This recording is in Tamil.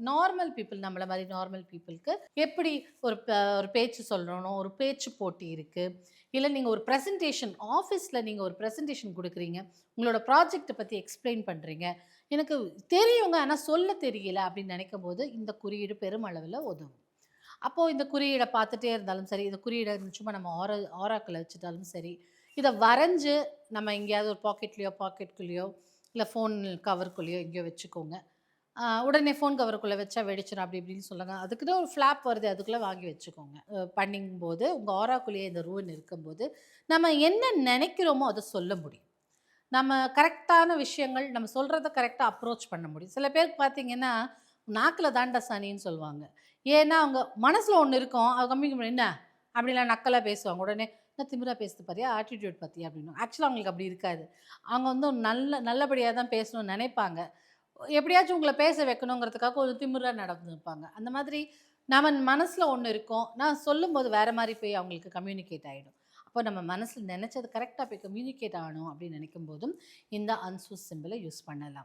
நார்மல் பீப்புள் நம்மள மாரி நார்மல் பீப்புளுக்கு எப்படி ஒரு பேச்சு சொல்லணும், ஒரு பேச்சு போட்டி இருக்கு. இல்ல நீங்க ஒரு பிரசன்டேஷன் ஆஃபீஸ்ல நீங்க ஒரு பிரசன்டேஷன் குடுக்குறீங்க. உங்களோட ப்ராஜெக்ட்ட பத்தி எக்ஸ்ப்ளைன் பண்றீங்க. எனக்கு தெரியுங்க, ஆனா சொல்ல தெரியல அப்படின்னு நெனைக்கும்போது, இந்த குறியீடு பெருமளவுல உதவும். அப்போ இந்த குறியீட பார்த்துட்டே இருந்தாலும் சரி, இந்த குறியீட சும்மா நம்ம ஆராக்கிள்ல வச்சுட்டாலும் சரி, இத வரைஞ்சு நம்ம எங்கேயாவது ஒரு பாக்கெட்குள்ளேயோ, இல்ல ஃபோன் கவருக்குள்ளேயோ எங்கேயோ வச்சுக்கோங்க. உடனே ஃபோன் கவருக்குள்ள வச்சா வெடிச்சிரும் அப்படி இப்படின்னு சொல்லுங்க. அதுக்குன்னு ஒரு ஃப்ளாப் வருது. அதுக்குள்ள வாங்கி வச்சுக்கோங்க. பண்ணும்போது உங்க ஆராக்குள்ளேயே இந்த ரூன் இருக்கும்போது, நம்ம என்ன நெனைக்கிறோமோ அத சொல்ல முடியும். நம்ம கரெக்ட்டான விஷயங்கள் நம்ம சொல்றத கரெக்ட்டா அப்ரோச் பண்ண முடியும். சில பேருக்கு பார்த்தீங்கன்னா, நாக்குல தான்டா சனின்னு சொல்லுவாங்க. ஏன்னா, அவங்க மனசுல ஒண்ணு இருக்கும். அது காமிக்க முடியும். "என்ன?" அப்படிலாம் நக்கலா பேசுவாங்க. உடனே "என்ன திமிரா பேசுது பாத்தியா? ஆட்டிட்யூட் பாத்தியா?" அப்படின்னுவாங்க. ஆக்சுவலா அவங்களுக்கு அப்படி இருக்காது. அவங்க வந்து நல்லபடியா தான் பேசணும்னு நெனைப்பாங்க. எப்படியாச்சும் உங்கள பேச வைக்கணுங்கிறதுக்காக ஒரு திமிரா நடந்துப்பாங்க. அந்த மாதிரி நம்ம மனசுல ஒண்ணு இருக்கும். நான் சொல்லும்போது வேற மாரி போய் அவங்களுக்கு கம்யூனிகேட் ஆயிடும். அப்போ நம்ம மனசுல நெனச்சது கரெக்ட்டா போய் கம்யூனிகேட் ஆகணும் அப்படின்னு நெனைக்கும்போதும், இந்த அன்சூஸ் சிம்பல யூஸ் பண்ணலாம்.